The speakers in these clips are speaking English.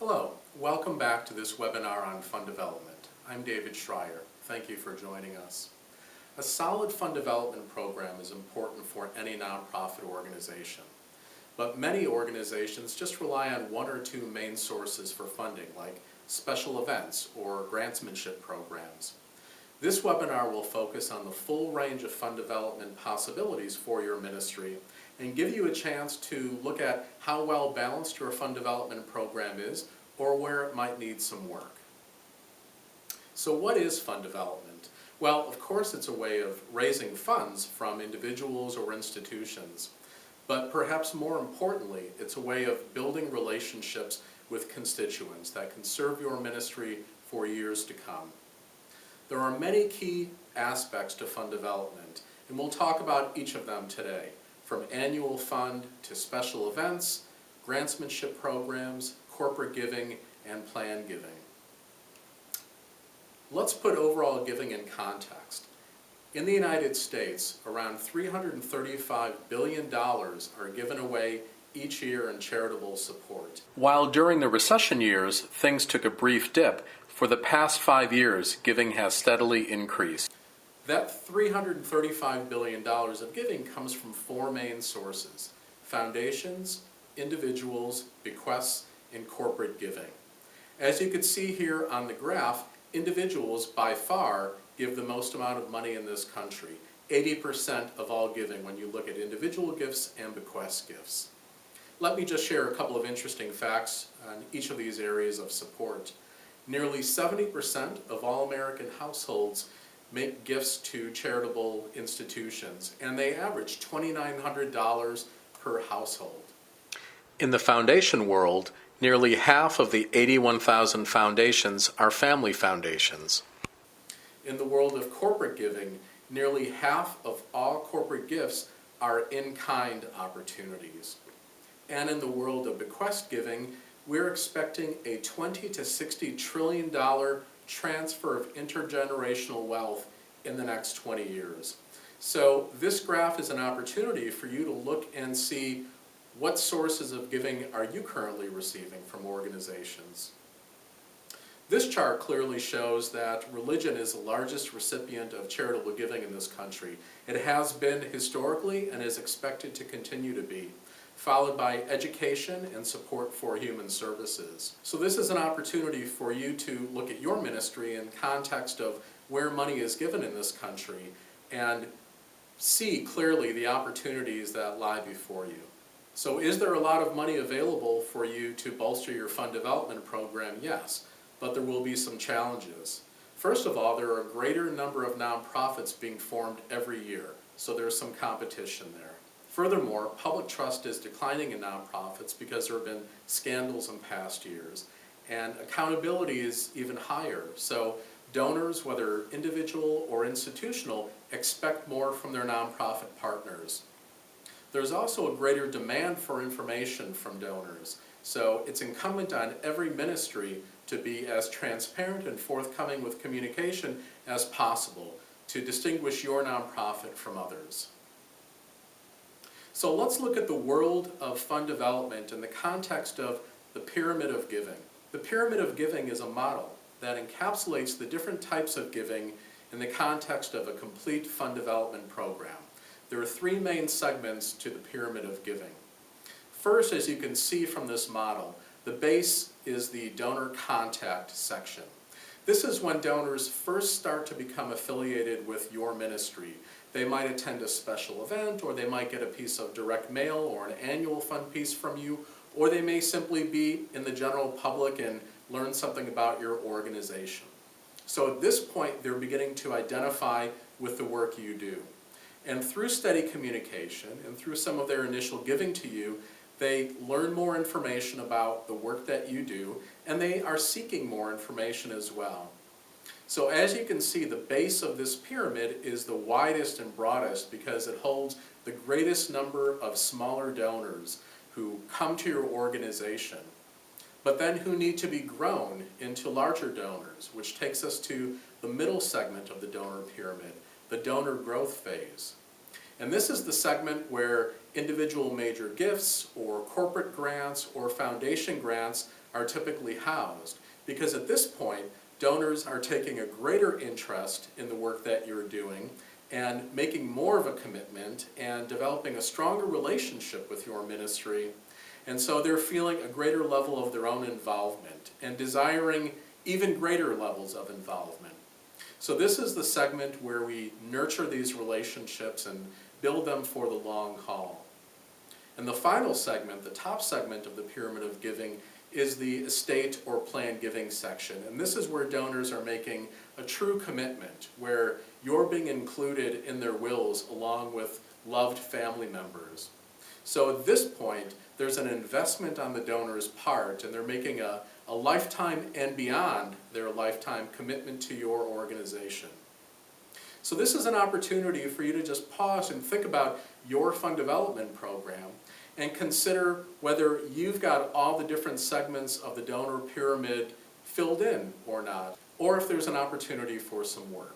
Hello, welcome back to this webinar on fund development. I'm David Schreier. Thank you for joining us. A solid fund development program is important for any nonprofit organization, but many organizations just rely on one or two main sources for funding, like special events or grantsmanship programs. This webinar will focus on the full range of fund development possibilities for your ministry and give you a chance to look at how well balanced your fund development program is or where it might need some work. So what is fund development? Well, of course it's a way of raising funds from individuals or institutions, but perhaps more importantly, it's a way of building relationships with constituents that can serve your ministry for years to come. There are many key aspects to fund development, and we'll talk about each of them today, from annual fund to special events, grantsmanship programs, corporate giving, and planned giving. Let's put overall giving in context. In the United States, around $335 billion are given away each year in charitable support. While during the recession years, things took a brief dip, for the past 5 years, giving has steadily increased. That $335 billion of giving comes from four main sources: foundations, individuals, bequests, and corporate giving. As you can see here on the graph, individuals by far give the most amount of money in this country, 80% of all giving when you look at individual gifts and bequest gifts. Let me just share a couple of interesting facts on each of these areas of support. Nearly 70% of all American households make gifts to charitable institutions, and they average $2,900 per household. In the foundation world, nearly half of the 81,000 foundations are family foundations. In the world of corporate giving, nearly half of all corporate gifts are in-kind opportunities. And in the world of bequest giving, we're expecting a $20 to $60 trillion transfer of intergenerational wealth in the next 20 years. So this graph is an opportunity for you to look and see what sources of giving are you currently receiving from organizations. This chart clearly shows that religion is the largest recipient of charitable giving in this country. It has been historically and is expected to continue to be, followed by education and support for human services. So this is an opportunity for you to look at your ministry in context of where money is given in this country and see clearly the opportunities that lie before you. So is there a lot of money available for you to bolster your fund development program? Yes, but there will be some challenges. First of all, there are a greater number of nonprofits being formed every year, so there's some competition there. Furthermore, public trust is declining in nonprofits because there have been scandals in past years, and accountability is even higher. So donors, whether individual or institutional, expect more from their nonprofit partners. There's also a greater demand for information from donors, so it's incumbent on every ministry to be as transparent and forthcoming with communication as possible to distinguish your nonprofit from others. So let's look at the world of fund development in the context of the pyramid of giving. The pyramid of giving is a model that encapsulates the different types of giving in the context of a complete fund development program. There are three main segments to the pyramid of giving. First, as you can see from this model, the base is the donor contact section. This is when donors first start to become affiliated with your ministry. They might attend a special event, or they might get a piece of direct mail or an annual fund piece from you, or they may simply be in the general public and learn something about your organization. So at this point, they're beginning to identify with the work you do. And through steady communication and through some of their initial giving to you, they learn more information about the work that you do, and they are seeking more information as well. So as you can see, the base of this pyramid is the widest and broadest because it holds the greatest number of smaller donors who come to your organization, but then who need to be grown into larger donors, which takes us to the middle segment of the donor pyramid, the donor growth phase. And this is the segment where individual major gifts or corporate grants or foundation grants are typically housed, because at this point, donors are taking a greater interest in the work that you're doing and making more of a commitment and developing a stronger relationship with your ministry. And so they're feeling a greater level of their own involvement and desiring even greater levels of involvement. So this is the segment where we nurture these relationships and build them for the long haul. And the final segment, the top segment of the pyramid of giving, is the estate or planned giving section. And this is where donors are making a true commitment, where you're being included in their wills along with loved family members. So at this point, there's an investment on the donor's part, and they're making a lifetime and beyond their lifetime commitment to your organization. So this is an opportunity for you to just pause and think about your fund development program and consider whether you've got all the different segments of the donor pyramid filled in or not, or if there's an opportunity for some work.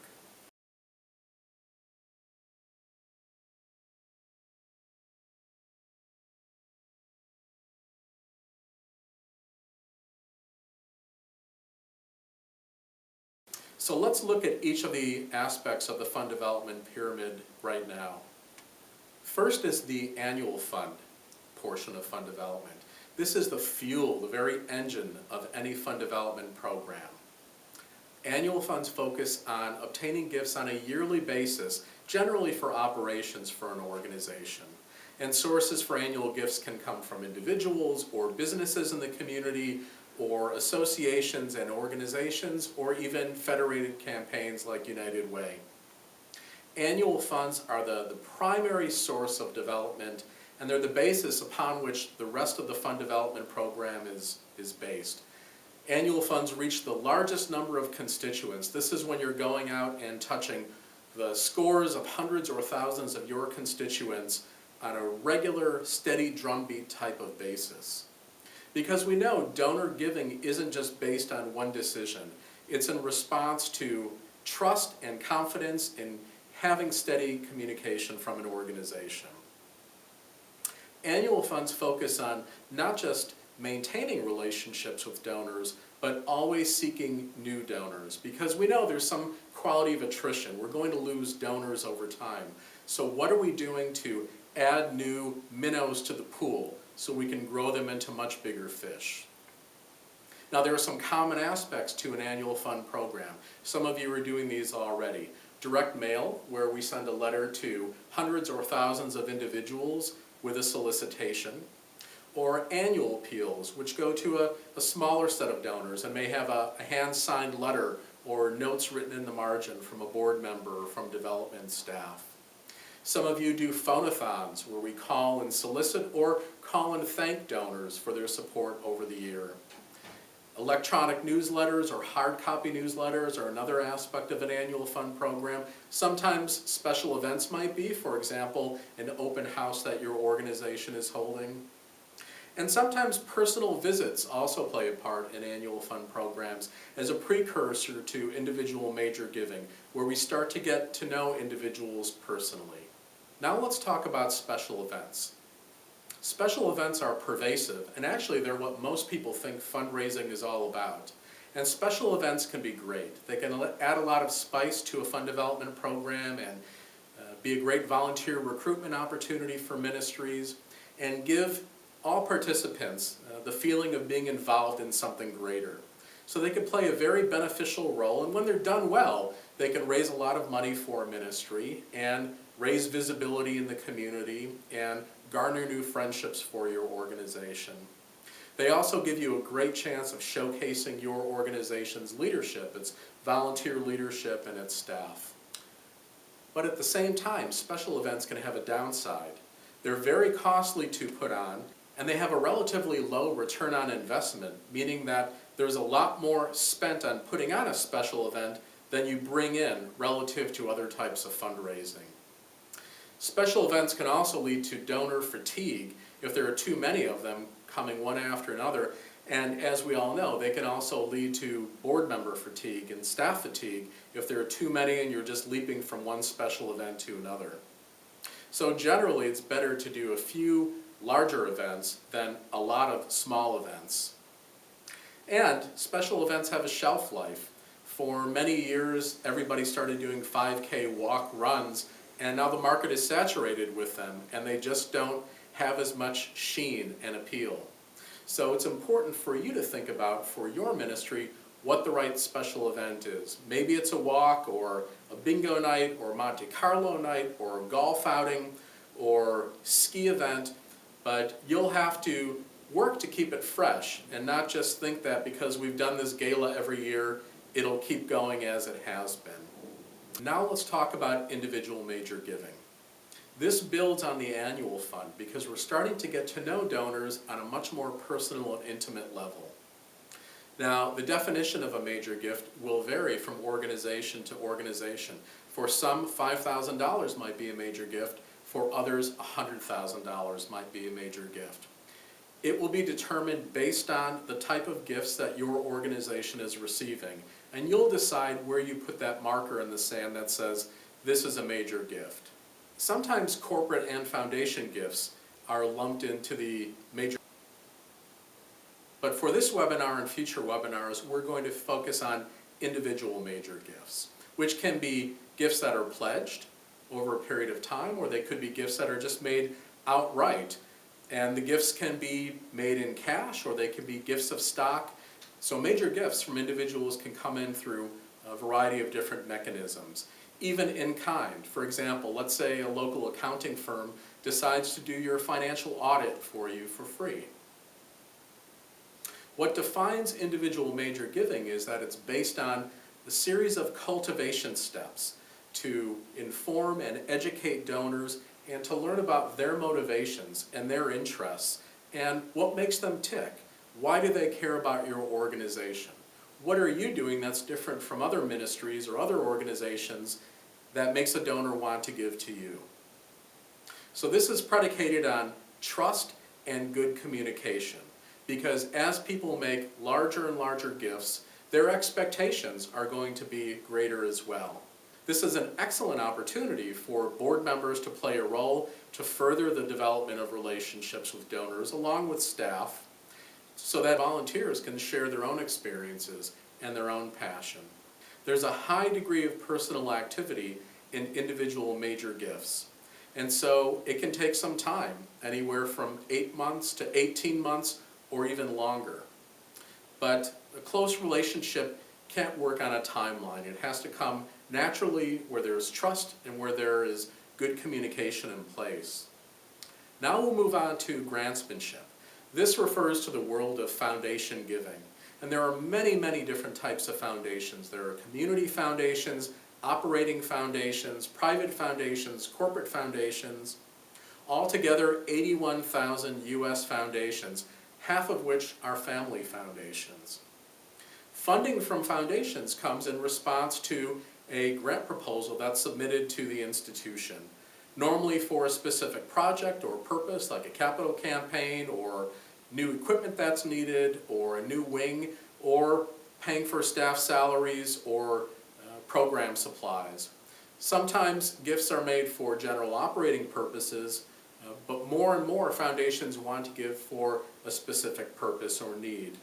So let's look at each of the aspects of the fund development pyramid right now. First is the annual fund portion of fund development. This is the fuel, the very engine of any fund development program. Annual funds focus on obtaining gifts on a yearly basis, generally for operations for an organization. And sources for annual gifts can come from individuals or businesses in the community, or associations and organizations, or even federated campaigns like United Way. Annual funds are the primary source of development, and they're the basis upon which the rest of the fund development program is based. Annual funds reach the largest number of constituents. This is when you're going out and touching the scores of hundreds or thousands of your constituents on a regular, steady drumbeat type of basis. Because we know donor giving isn't just based on one decision. It's in response to trust and confidence in having steady communication from an organization. Annual funds focus on not just maintaining relationships with donors, but always seeking new donors, because we know there's some quality of attrition. We're going to lose donors over time. So what are we doing to add new minnows to the pool so we can grow them into much bigger fish? Now, there are some common aspects to an annual fund program. Some of you are doing these already. Direct mail, where we send a letter to hundreds or thousands of individuals with a solicitation. Or annual appeals, which go to a smaller set of donors and may have a hand-signed letter or notes written in the margin from a board member or from development staff. Some of you do phone-a-thons, where we call and solicit or call and thank donors for their support over the year. Electronic newsletters or hard copy newsletters are another aspect of an annual fund program. Sometimes special events might be, for example, an open house that your organization is holding. And sometimes personal visits also play a part in annual fund programs as a precursor to individual major giving, where we start to get to know individuals personally. Now let's talk about special events. Special events are pervasive, and actually they're what most people think fundraising is all about. And special events can be great. They can add a lot of spice to a fund development program and be a great volunteer recruitment opportunity for ministries, and give all participants the feeling of being involved in something greater. So they can play a very beneficial role, and when they're done well, they can raise a lot of money for a ministry and raise visibility in the community and garner new friendships for your organization. They also give you a great chance of showcasing your organization's leadership, its volunteer leadership and its staff. But at the same time, special events can have a downside. They're very costly to put on, and they have a relatively low return on investment, meaning that there's a lot more spent on putting on a special event than you bring in relative to other types of fundraising. Special events can also lead to donor fatigue if there are too many of them coming one after another, and as we all know, they can also lead to board member fatigue and staff fatigue if there are too many and you're just leaping from one special event to another. So generally, it's better to do a few larger events than a lot of small events. And special events have a shelf life. For many years, everybody started doing 5K walk runs, and now the market is saturated with them, and they just don't have as much sheen and appeal. So it's important for you to think about, for your ministry, what the right special event is. Maybe it's a walk, or a bingo night, or Monte Carlo night, or a golf outing, or ski event, but you'll have to work to keep it fresh and not just think that because we've done this gala every year, it'll keep going as it has been. Now let's talk about individual major giving. This builds on the annual fund because we're starting to get to know donors on a much more personal and intimate level. Now, the definition of a major gift will vary from organization to organization. For some, $5,000 might be a major gift. For others, $100,000 might be a major gift. It will be determined based on the type of gifts that your organization is receiving, and you'll decide where you put that marker in the sand that says, this is a major gift. Sometimes corporate and foundation gifts are lumped into the major. But for this webinar and future webinars, we're going to focus on individual major gifts, which can be gifts that are pledged over a period of time, or they could be gifts that are just made outright. And the gifts can be made in cash, or they can be gifts of stock. So major gifts from individuals can come in through a variety of different mechanisms. Even in kind. For example, let's say a local accounting firm decides to do your financial audit for you for free. What defines individual major giving is that it's based on a series of cultivation steps to inform and educate donors and to learn about their motivations and their interests and what makes them tick. Why do they care about your organization? What are you doing that's different from other ministries or other organizations that makes a donor want to give to you? So this is predicated on trust and good communication, because as people make larger and larger gifts, their expectations are going to be greater as well. This is an excellent opportunity for board members to play a role to further the development of relationships with donors along with staff, so that volunteers can share their own experiences and their own passion. There's a high degree of personal activity in individual major gifts, and so it can take some time, anywhere from 8 months to 18 months or even longer. But a close relationship can't work on a timeline. It has to come naturally where there's trust and where there is good communication in place. Now we'll move on to grantsmanship. This refers to the world of foundation giving. And there are many, many different types of foundations. There are community foundations, operating foundations, private foundations, corporate foundations. Altogether, 81,000 U.S. foundations, half of which are family foundations. Funding from foundations comes in response to a grant proposal that's submitted to the institution, normally for a specific project or purpose, like a capital campaign or new equipment that's needed, or a new wing, or paying for staff salaries or program supplies. Sometimes gifts are made for general operating purposes, but more and more foundations want to give for a specific purpose or need.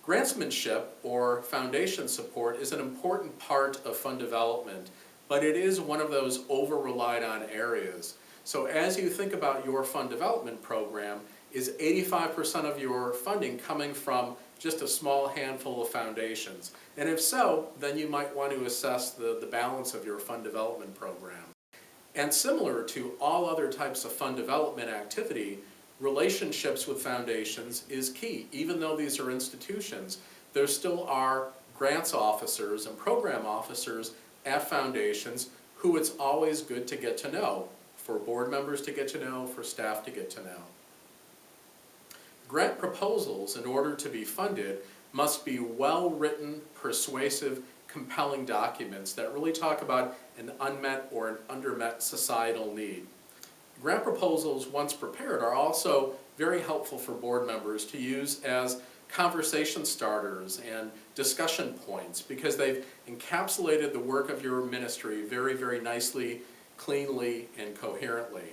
Grantsmanship, or foundation support, is an important part of fund development, but it is one of those over-relied on areas. So as you think about your fund development program, is 85% of your funding coming from just a small handful of foundations? And if so, then you might want to assess the balance of your fund development program. And similar to all other types of fund development activity, relationships with foundations is key. Even though these are institutions, there still are grants officers and program officers at foundations who it's always good to get to know, for board members to get to know, for staff to get to know. Grant proposals, in order to be funded, must be well-written, persuasive, compelling documents that really talk about an unmet or an undermet societal need. Grant proposals, once prepared, are also very helpful for board members to use as conversation starters and discussion points, because they've encapsulated the work of your ministry very, very nicely, cleanly, and coherently.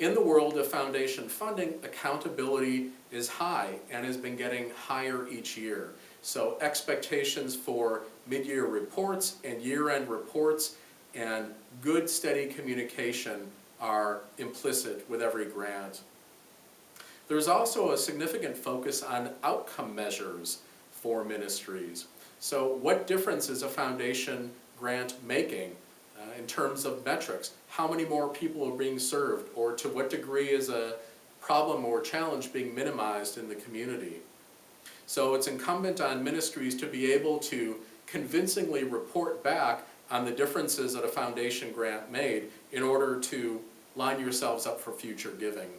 In the world of foundation funding, accountability is high and has been getting higher each year. So expectations for mid-year reports and year-end reports and good, steady communication are implicit with every grant. There's also a significant focus on outcome measures for ministries. So what difference is a foundation grant making in terms of metrics? How many more people are being served, or to what degree is a problem or challenge being minimized in the community? So it's incumbent on ministries to be able to convincingly report back on the differences that a foundation grant made in order to line yourselves up for future giving.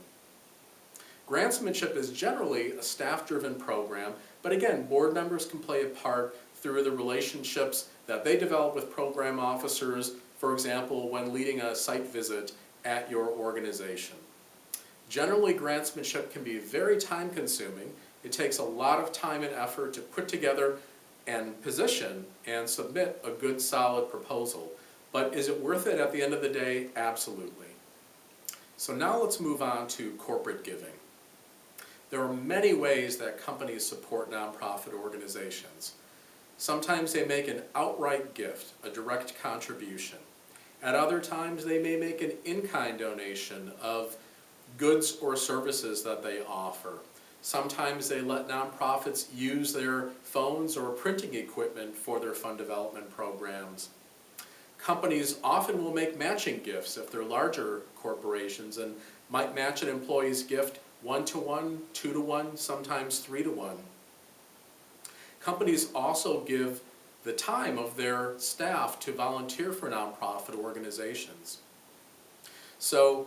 Grantsmanship is generally a staff-driven program, but again, board members can play a part through the relationships that they develop with program officers, for example, when leading a site visit at your organization. Generally, grantsmanship can be very time-consuming. It takes a lot of time and effort to put together and position and submit a good, solid proposal. But is it worth it at the end of the day? Absolutely. So now let's move on to corporate giving. There are many ways that companies support nonprofit organizations. Sometimes they make an outright gift, a direct contribution. At other times they may make an in-kind donation of goods or services that they offer. Sometimes they let nonprofits use their phones or printing equipment for their fund development programs. Companies often will make matching gifts if they're larger corporations and might match an employee's gift 1-to-1, 2-to-1, sometimes 3-to-1. Companies also give the time of their staff to volunteer for nonprofit organizations. So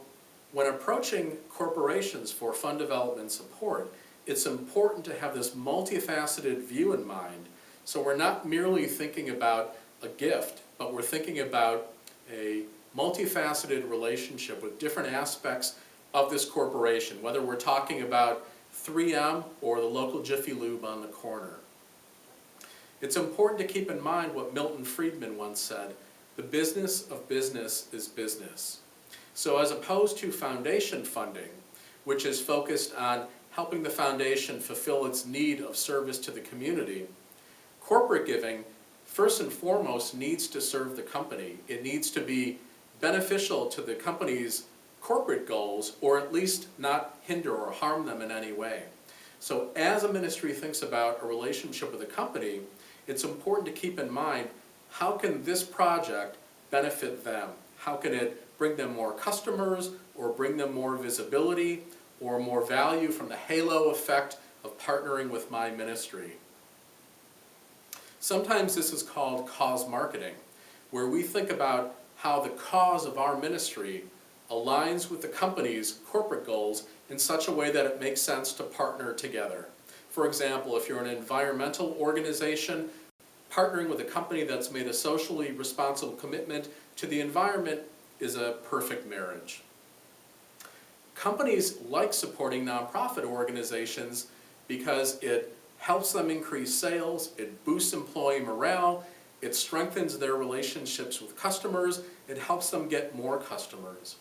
when approaching corporations for fund development support, it's important to have this multifaceted view in mind. So we're not merely thinking about a gift, but we're thinking about a multifaceted relationship with different aspects of this corporation, whether we're talking about 3M or the local Jiffy Lube on the corner. It's important to keep in mind what Milton Friedman once said, the business of business is business. So as opposed to foundation funding, which is focused on helping the foundation fulfill its need of service to the community, corporate giving, first and foremost, needs to serve the company. It needs to be beneficial to the company's corporate goals, or at least not hinder or harm them in any way. So as a ministry thinks about a relationship with a company, it's important to keep in mind, how can this project benefit them? How can it bring them more customers, or bring them more visibility, or more value from the halo effect of partnering with my ministry? Sometimes this is called cause marketing, where we think about how the cause of our ministry aligns with the company's corporate goals in such a way that it makes sense to partner together. For example, if you're an environmental organization, partnering with a company that's made a socially responsible commitment to the environment is a perfect marriage. Companies like supporting nonprofit organizations because it helps them increase sales, it boosts employee morale, it strengthens their relationships with customers, it helps them get more customers.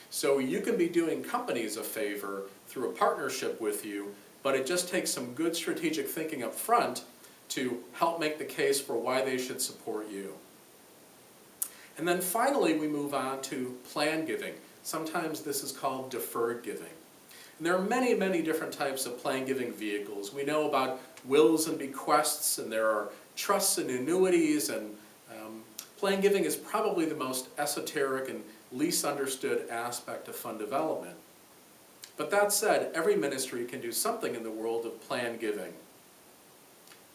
So you can be doing companies a favor through a partnership with you, but it just takes some good strategic thinking up front to help make the case for why they should support you. And then finally we move on to plan giving. Sometimes this is called deferred giving. And there are many, many different types of plan giving vehicles. We know about wills and bequests, and there are trusts and annuities, and plan giving is probably the most esoteric and least understood aspect of fund development. But that said, every ministry can do something in the world of plan giving.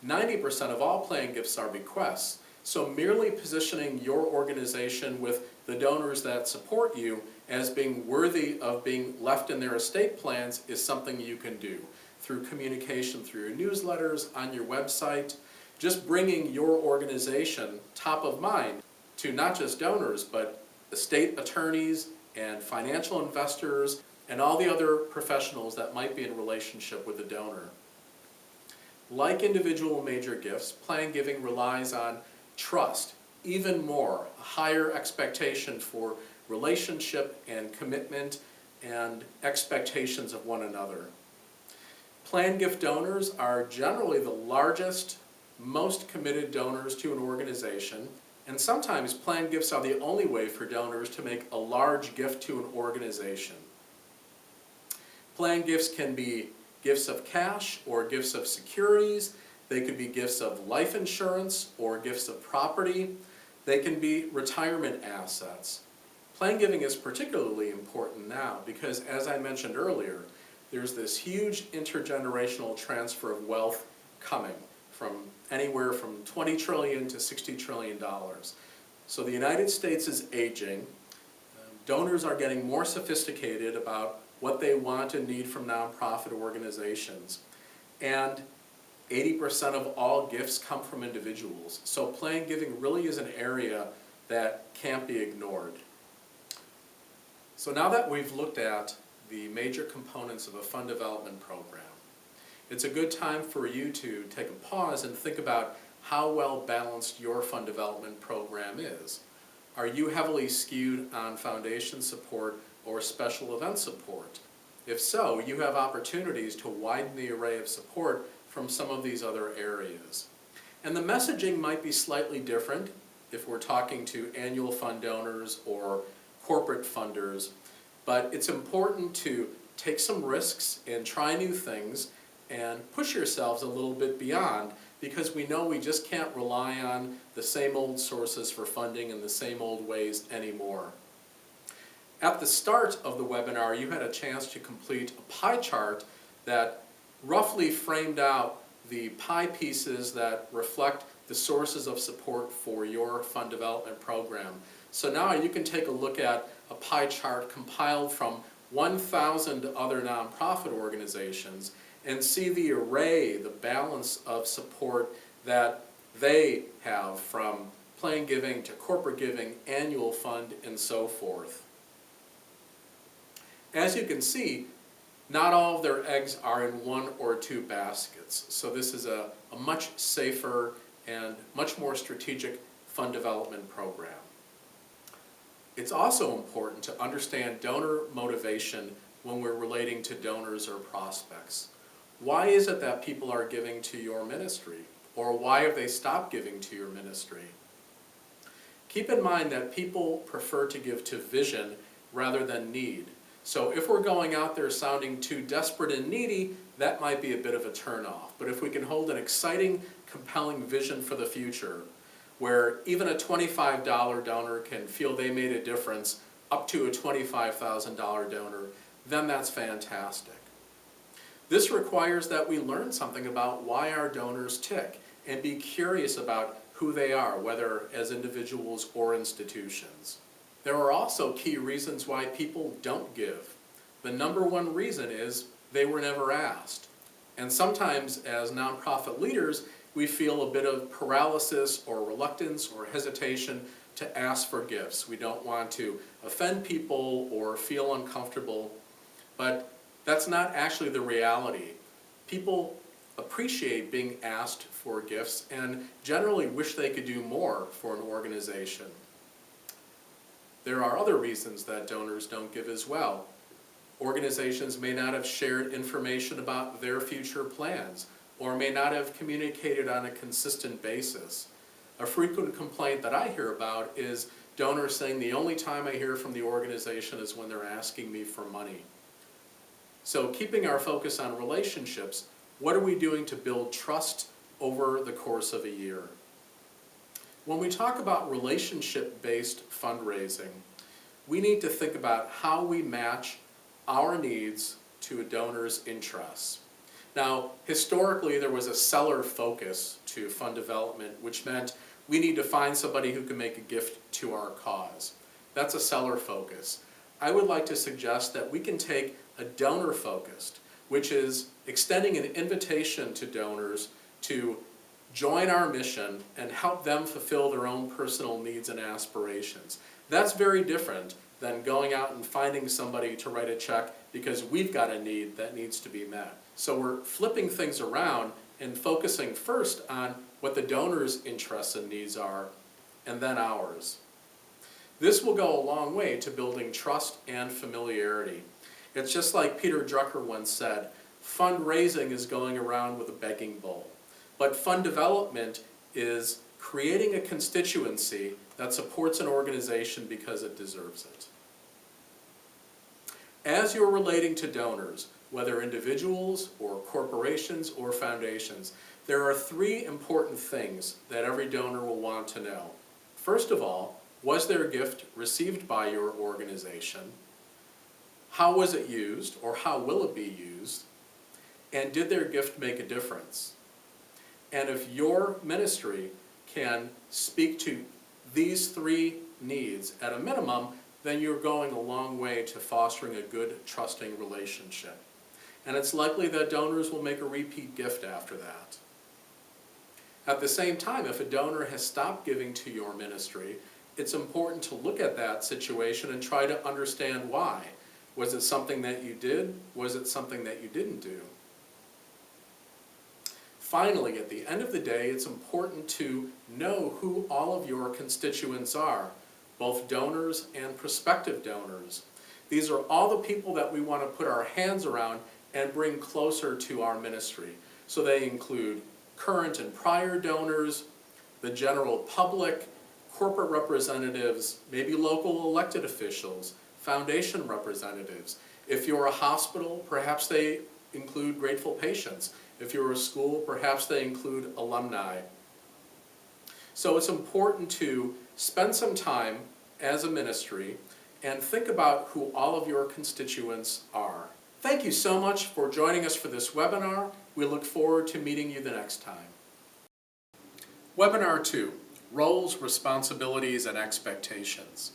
90% of all plan gifts are bequests, so merely positioning your organization with the donors that support you as being worthy of being left in their estate plans is something you can do through communication, through your newsletters, on your website, just bringing your organization top of mind to not just donors, but estate attorneys and financial investors and all the other professionals that might be in relationship with the donor. Like individual major gifts, plan giving relies on trust, even more, a higher expectation for relationship and commitment and expectations of one another. Planned gift donors are generally the largest, most committed donors to an organization, and sometimes planned gifts are the only way for donors to make a large gift to an organization. Planned gifts can be gifts of cash or gifts of securities. They could be gifts of life insurance or gifts of property. They can be retirement assets. Planned giving is particularly important now because, as I mentioned earlier, there's this huge intergenerational transfer of wealth coming from anywhere from $20 trillion to $60 trillion. So the United States is aging. Donors are getting more sophisticated about what they want and need from nonprofit organizations. And 80% of all gifts come from individuals. So planned giving really is an area that can't be ignored. So now that we've looked at the major components of a fund development program, it's a good time for you to take a pause and think about how well balanced your fund development program is. Are you heavily skewed on foundation support or special event support? If so, you have opportunities to widen the array of support from some of these other areas. And the messaging might be slightly different if we're talking to annual fund donors or corporate funders, but it's important to take some risks and try new things and push yourselves a little bit beyond, because we know we just can't rely on the same old sources for funding in the same old ways anymore. At the start of the webinar, you had a chance to complete a pie chart that roughly framed out the pie pieces that reflect the sources of support for your fund development program. So now you can take a look at a pie chart compiled from 1,000 other nonprofit organizations and see the array, the balance of support that they have, from planned giving to corporate giving, annual fund, and so forth. As you can see, not all of their eggs are in one or two baskets, so this is a much safer and much more strategic fund development program. It's also important to understand donor motivation when we're relating to donors or prospects. Why is it that people are giving to your ministry? Or why have they stopped giving to your ministry? Keep in mind that people prefer to give to vision rather than need. So if we're going out there sounding too desperate and needy, that might be a bit of a turnoff. But if we can hold an exciting, compelling vision for the future, where even a $25 donor can feel they made a difference up to a $25,000 donor, then that's fantastic. This requires that we learn something about why our donors tick and be curious about who they are, whether as individuals or institutions. There are also key reasons why people don't give. The number one reason is they were never asked. And sometimes as nonprofit leaders, we feel a bit of paralysis or reluctance or hesitation to ask for gifts. We don't want to offend people or feel uncomfortable, but that's not actually the reality. People appreciate being asked for gifts and generally wish they could do more for an organization. There are other reasons that donors don't give as well. Organizations may not have shared information about their future plans or may not have communicated on a consistent basis. A frequent complaint that I hear about is donors saying the only time I hear from the organization is when they're asking me for money. So keeping our focus on relationships, what are we doing to build trust over the course of a year? When we talk about relationship-based fundraising, we need to think about how we match our needs to a donor's interests. Now, historically, there was a seller focus to fund development, which meant we need to find somebody who can make a gift to our cause. That's a seller focus. I would like to suggest that we can take a donor focused, which is extending an invitation to donors to join our mission and help them fulfill their own personal needs and aspirations. That's very different than going out and finding somebody to write a check because we've got a need that needs to be met. So we're flipping things around and focusing first on what the donor's interests and needs are, and then ours. This will go a long way to building trust and familiarity. It's just like Peter Drucker once said, fundraising is going around with a begging bowl. But fund development is creating a constituency that supports an organization because it deserves it. As you're relating to donors, whether individuals or corporations or foundations, there are three important things that every donor will want to know. First of all, was their gift received by your organization? How was it used, or how will it be used? And did their gift make a difference? And if your ministry can speak to these three needs at a minimum, then you're going a long way to fostering a good, trusting relationship. And it's likely that donors will make a repeat gift after that. At the same time, if a donor has stopped giving to your ministry, it's important to look at that situation and try to understand why. Was it something that you did? Was it something that you didn't do? Finally, at the end of the day, it's important to know who all of your constituents are, both donors and prospective donors. These are all the people that we want to put our hands around and bring closer to our ministry. So they include current and prior donors, the general public, corporate representatives, maybe local elected officials, foundation representatives. If you're a hospital, perhaps they include grateful patients. If you're a school, perhaps they include alumni. So it's important to spend some time as a ministry and think about who all of your constituents are. Thank you so much for joining us for this webinar. We look forward to meeting you the next time. Webinar 2, Roles, Responsibilities, and Expectations.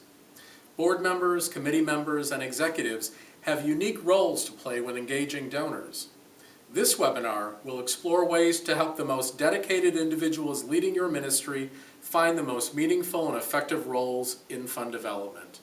Board members, committee members, and executives have unique roles to play when engaging donors. This webinar will explore ways to help the most dedicated individuals leading your ministry find the most meaningful and effective roles in fund development.